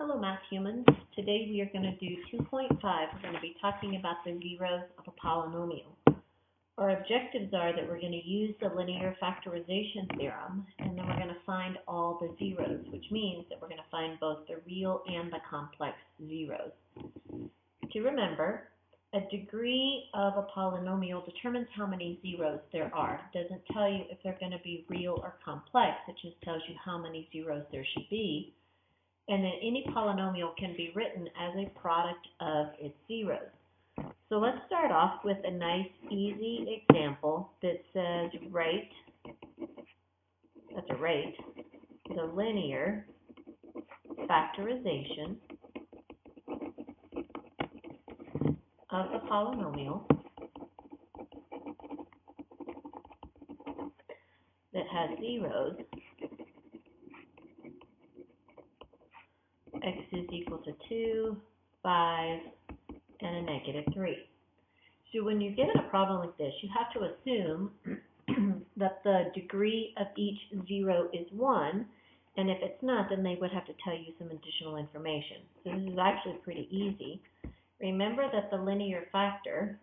Hello, math humans. Today we are going to do 2.5. We're going to be talking about the zeros of a polynomial. Our objectives are that we're going to use the linear factorization theorem, and then we're going to find all the zeros, which means that we're going to find both the real and the complex zeros. To remember, a degree of a polynomial determines how many zeros there are. It doesn't tell you if they're going to be real or complex. It just tells you how many zeros there should be. And then any polynomial can be written as a product of its zeros. So let's start off with a nice, easy example that says write the linear factorization of the polynomial that has zeros. X is equal to 2, 5, and a negative 3. So when you're given a problem like this, you have to assume that the degree of each zero is 1, and if it's not, then they would have to tell you some additional information. So this is actually pretty easy. Remember that the linear factor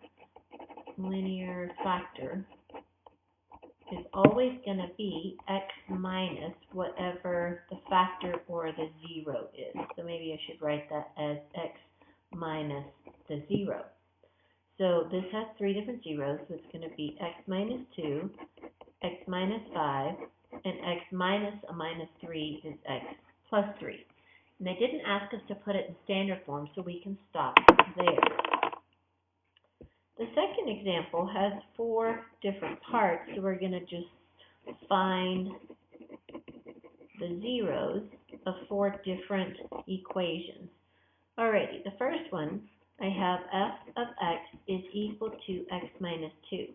is always going to be x minus whatever the factor or the zero is. So maybe I should write that as x minus the zero. So this has three different zeros, so it's going to be x minus 2, x minus 5, and x minus a minus 3 is x plus 3. And they didn't ask us to put it in standard form, so we can stop there. The second example has 4 different parts, so we're going to just find the zeros of 4 different equations. Alrighty, the first one, I have f of x is equal to x minus 2.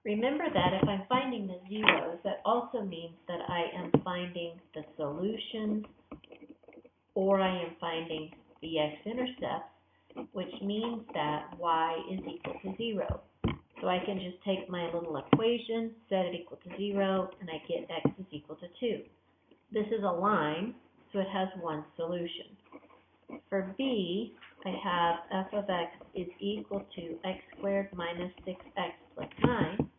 Remember that if I'm finding the zeros, that also means that I am finding the solutions, or I am finding the x-intercepts, which means that y is equal to 0. So I can just take my little equation, set it equal to 0, and I get x is equal to 2. This is a line, so it has one solution. For b, I have f of x is equal to x squared minus 6x plus 9.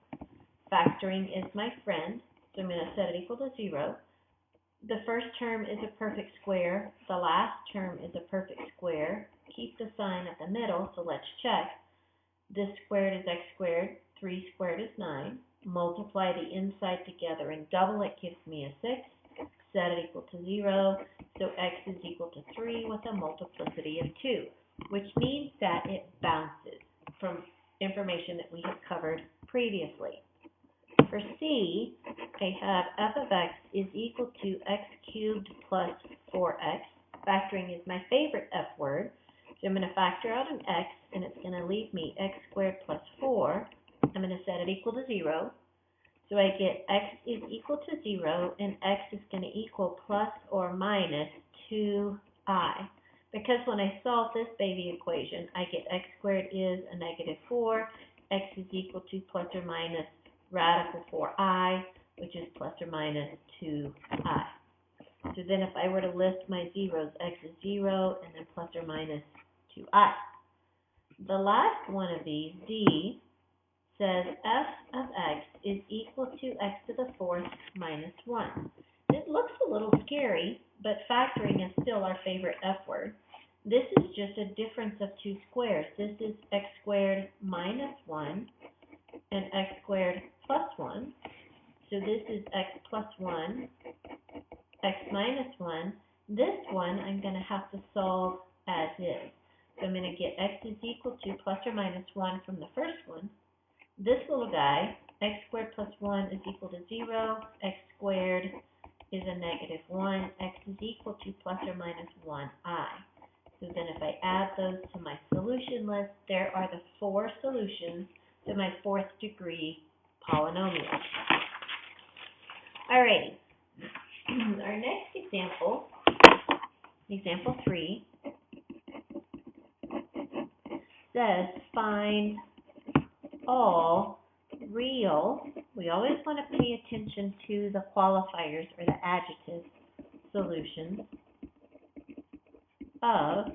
Factoring is my friend, so I'm going to set it equal to 0. The first term is a perfect square. The last term is a perfect square. Keep the sign at the middle, so let's check. This squared is x squared. 3 squared is 9. Multiply the inside together and double it gives me a 6. Set it equal to 0. So x is equal to 3 with a multiplicity of 2, which means that it bounces from information that we have covered previously. For c, I have f of x is equal to x cubed plus 4x. Factoring is my favorite f word. So I'm going to factor out an x, and it's going to leave me x squared plus 4. I'm going to set it equal to 0. So I get x is equal to 0, and x is going to equal plus or minus 2i. Because when I solve this baby equation, I get x squared is a negative 4, x is equal to plus or minus radical 4i, which is plus or minus 2i. So then if I were to list my zeros, x is 0, and then plus or minus 2i. The last one of these, d, says f of x is equal to x to the 4th minus 1. It looks a little scary, but factoring is still our favorite f word. This is just a difference of 2 squares. This is x squared minus 1 and x squared plus 1. So this is x plus 1, x minus 1. This one I'm going to have to solve as is. So I'm going to get x is equal to plus or minus 1 from the first one. This little guy, x squared plus 1 is equal to 0. X squared is a negative 1. X is equal to plus or minus 1i. So then if I add those to my solution list, there are the 4 solutions to my 4th degree polynomial. Alrighty. Our next example, example 3, says find all real. We always want to pay attention to the qualifiers or the adjectives, solutions of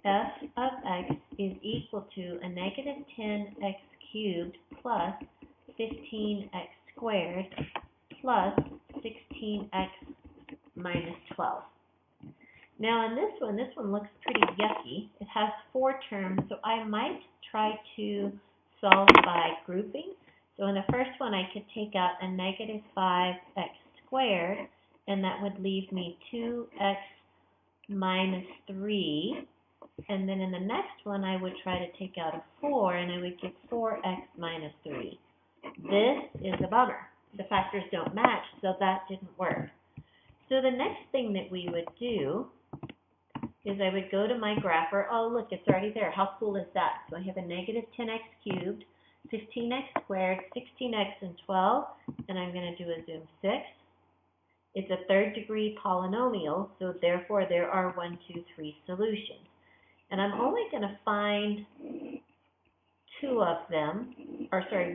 f of x is equal to a negative 10x cubed plus 15x squared plus 16x minus 12. Now in this one looks pretty yucky. It has 4 terms, so I might try to solve by grouping. So in the first one, I could take out a negative 5x squared, and that would leave me 2x minus 3. And then in the next one, I would try to take out a 4, and I would get 4x minus 3. This is a bummer. The factors don't match, so that didn't work. So the next thing that we would do is I would go to my grapher. Oh, look, it's already there. How cool is that? So I have a negative 10x cubed, 15x squared, 16x, and 12, and I'm going to do a zoom 6. It's a third-degree polynomial, so therefore there are 1, 2, 3 solutions. And I'm only going to find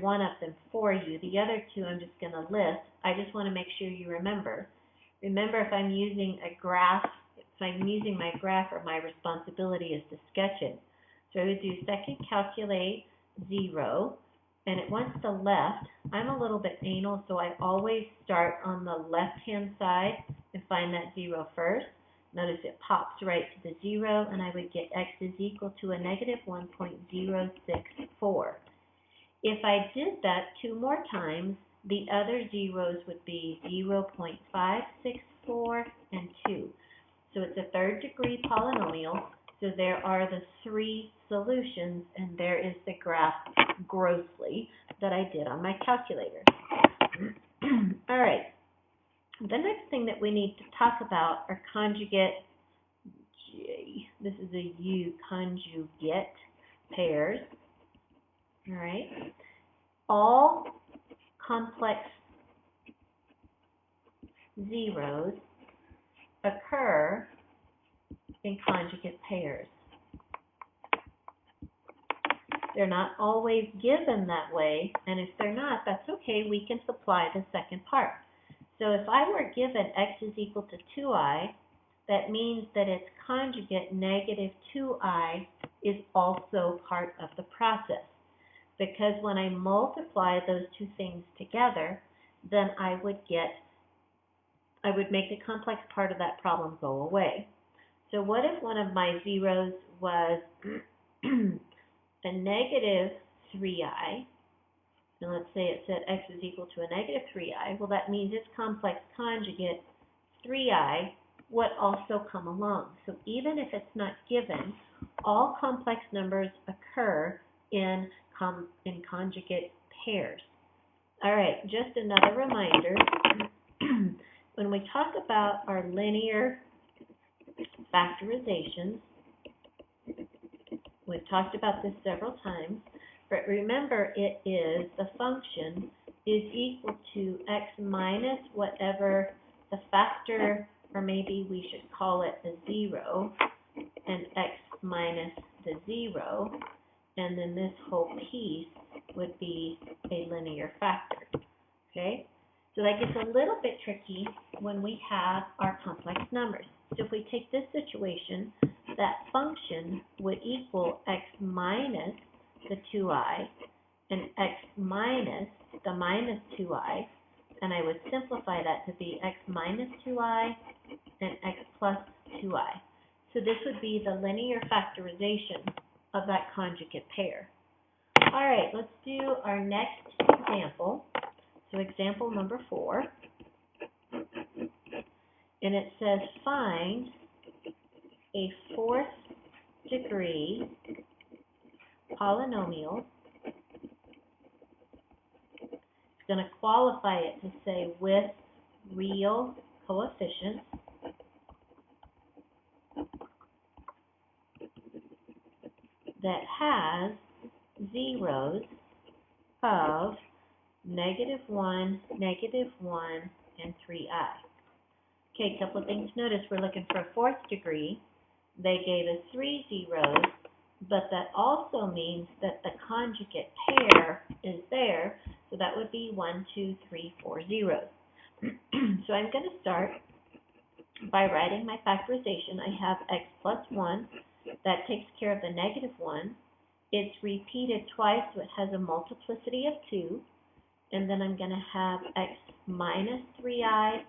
one of them for you. The other 2 I'm just going to list. I just want to make sure you remember. Remember, if I'm using a graph, my graph, or my responsibility is to sketch it. So I would do second calculate 0, and it wants the left. I'm a little bit anal, so I always start on the left-hand side and find that 0 first. Notice it pops right to the 0, and I would get x is equal to a negative 1.064. If I did that 2 more times, the other zeros would be 0.564 and 2. So it's a third-degree polynomial, so there are the 3 solutions, and there is the graph grossly that I did on my calculator. All right. The next thing that we need to talk about are conjugate, this is a U, conjugate pairs. All right. All complex zeros occur in conjugate pairs. They're not always given that way, and if they're not, that's okay. We can supply the second part. So if I were given x is equal to 2i, that means that its conjugate negative 2i is also part of the process. Because when I multiply those 2 things together, then I would make the complex part of that problem go away. So what if one of my zeros was a negative 3i, and let's say it said x is equal to a negative 3i, well, that means its complex conjugate, 3i, would also come along. So even if it's not given, all complex numbers occur in conjugate pairs. All right, just another reminder, when we talk about our linear factorizations, we've talked about this several times, but remember, it is the function is equal to x minus whatever the factor, or maybe we should call it the 0, and x minus the 0, and then this whole piece would be a linear factor, okay? So that gets a little bit tricky when we have our complex numbers. So if we take this situation, that function would equal x minus the 2i and x minus the minus 2i, and I would simplify that to be x minus 2i and x plus 2i. So this would be the linear factorization of that conjugate pair. All right, let's do our next example. So example number 4, and it says find a 4th degree polynomial. It's going to qualify it to say with real coefficients that has zeros of -1, -1, and 3i. Okay, a couple of things to notice. We're looking for a 4th degree. They gave us 3 zeros, but that also means that the conjugate pair is there, so that would be 1, 2, 3, 4 zeros. So I'm going to start by writing my factorization, I have x plus 1. That takes care of the negative 1. It's repeated twice, so it has a multiplicity of 2. And then I'm going to have x minus 3i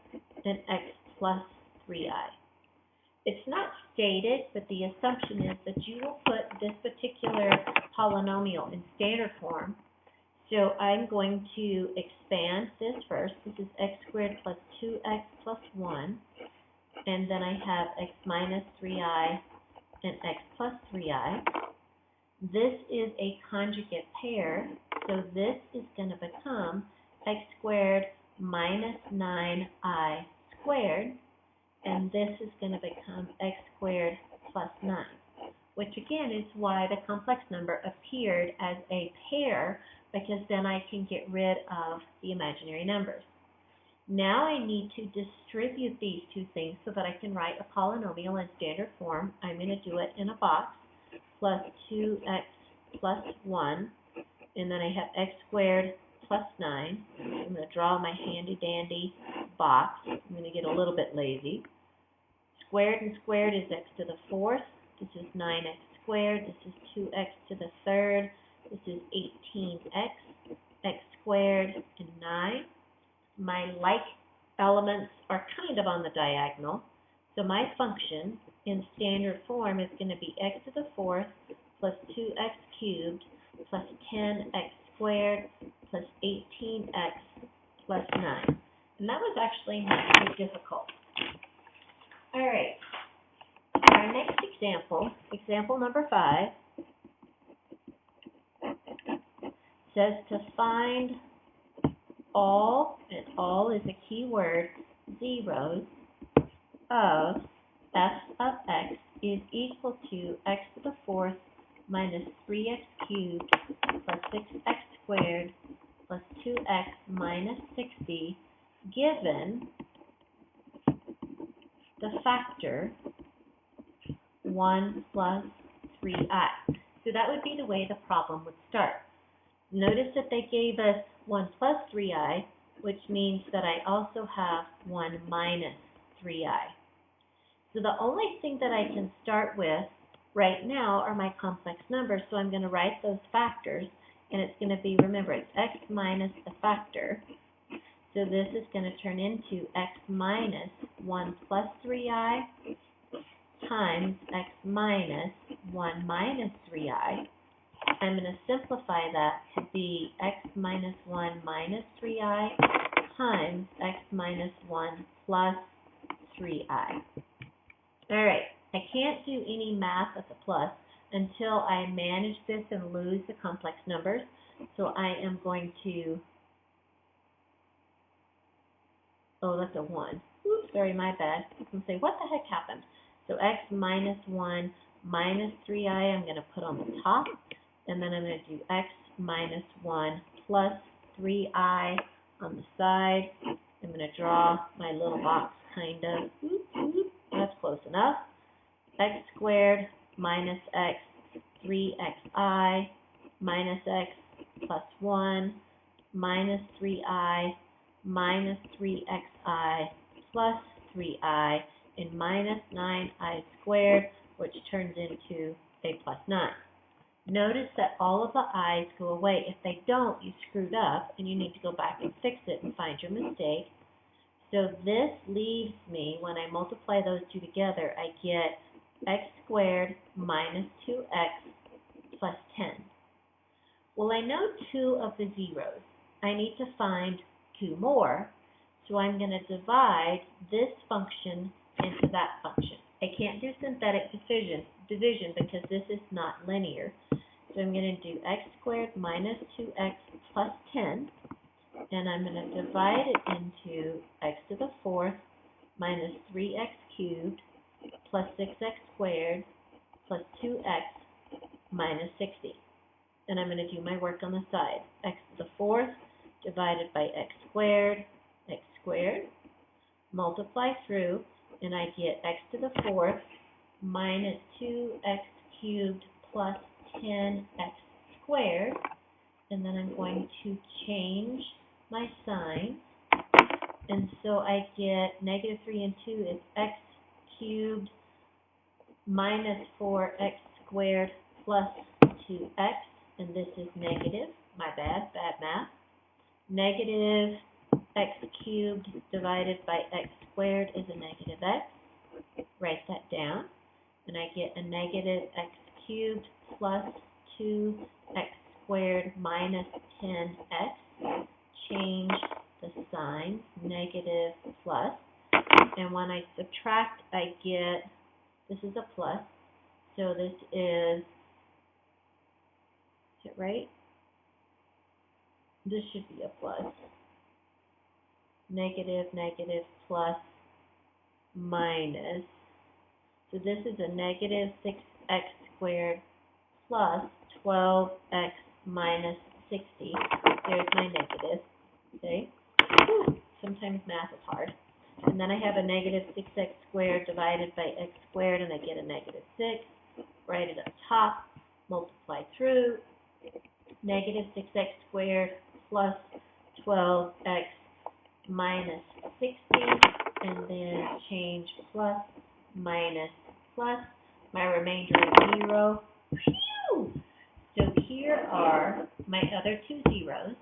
and x plus 3i. It's not stated, but the assumption is that you will put this particular polynomial in standard form. So I'm going to expand this first. This is x squared plus 2x plus 1. And then I have x minus 3i and x plus 3i. This is a conjugate pair, so this is going to become x squared minus 9i squared, and this is going to become x squared plus 9, which again is why the complex number appeared as a pair, because then I can get rid of the imaginary numbers. Now I need to distribute these two things so that I can write a polynomial in standard form. I'm going to do it in a box, plus 2x plus 1, and then I have x squared plus 9. I'm going to draw my handy-dandy box. I'm going to get a little bit lazy. Squared and squared is x to the 4th. This is 9x squared. This is 2x to the 3rd. This is 18x, x squared, and 9. My like elements are kind of on the diagonal, so my function in standard form is going to be x to the 4th plus 2x cubed plus 10x squared plus 18x plus 9. And that was actually not too difficult. All right, our next example, example number 5, says to find all, and all is a key word, zeros of f of x is equal to x to the 4th minus 3x cubed plus 6x squared plus 2x minus 60, given the factor 1 plus 3i. So that would be the way the problem would start. Notice that they gave us 1 plus 3i, which means that I also have 1 minus 3i. So the only thing that I can start with right now are my complex numbers, so I'm going to write those factors, and it's going to be, remember, it's x minus the factor. So this is going to turn into x minus 1 plus 3i times x minus 1 minus 3i. I'm going to simplify that to be x minus 1 minus 3i times x minus 1 plus 3i. All right, I can't do any math at the plus until I manage this and lose the complex numbers. So I am going to, oh, that's a 1. Oops, sorry, my bad. I can say, what the heck happened? So x minus 1 minus 3i I'm going to put on the top. And then I'm going to do x minus 1 plus 3i on the side. I'm going to draw my little box, kind of. That's close enough. X squared minus x, 3xi minus x plus 1 minus 3i minus 3xi plus 3i and minus 9i squared, which turns into a plus 9. Notice that all of the i's go away. If they don't, you screwed up, and you need to go back and fix it and find your mistake. So this leaves me, when I multiply those two together, I get x squared minus 2x plus 10. Well, I know 2 of the zeros. I need to find 2 more, so I'm going to divide this function into that function. I can't do synthetic division because this is not linear. So I'm going to do x squared minus 2x plus 10, and I'm going to divide it into x to the 4th minus 3x cubed plus 6x squared plus 2x minus 60. And I'm going to do my work on the side. X to the 4th divided by x squared, multiply through, and I get x to the 4th minus 2x cubed plus 10x squared, and then I'm going to change my sign And so I get negative 3 and 2 is x cubed minus 4x squared plus 2x, and this is negative, my bad math. Negative x cubed divided by x squared is a negative x. Write that down, and I get a negative x cubed plus 2x squared minus 10x. Change the sign, negative plus, and when I subtract, I get, this is a plus, so this is it right? This should be a plus. Negative, negative, plus, minus. So this is a negative 6x squared plus 12x minus 60. There's my negative. Okay? Whew. Sometimes math is hard. And then I have a negative 6x squared divided by x squared, and I get a negative 6. Write it up top. Multiply through. Negative 6x squared plus 12x minus 60, and then change plus, minus, plus. My remainder is 0. Phew! So here are my other two zeros.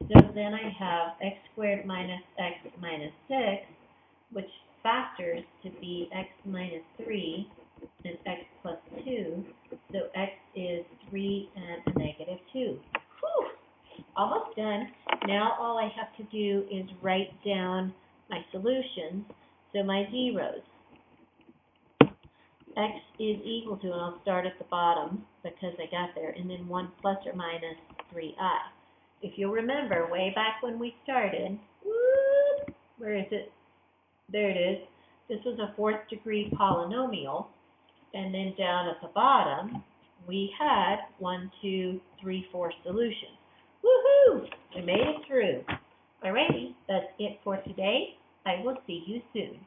So then I have x squared minus x minus 6, which factors to be x minus 3 and x plus 2. So x is 3 and a negative 2. Whew! Almost done. Now all I have to do is write down my solutions. So my zeros. X is equal to, and I'll start at the bottom because I got there, and then 1 plus or minus 3i. If you'll remember, way back when we started, whoop, where is it? There it is. This was a 4th degree polynomial, and then down at the bottom, we had 1, 2, 3, 4 solutions. Woohoo! We made it through. Alrighty, that's it for today. I will see you soon.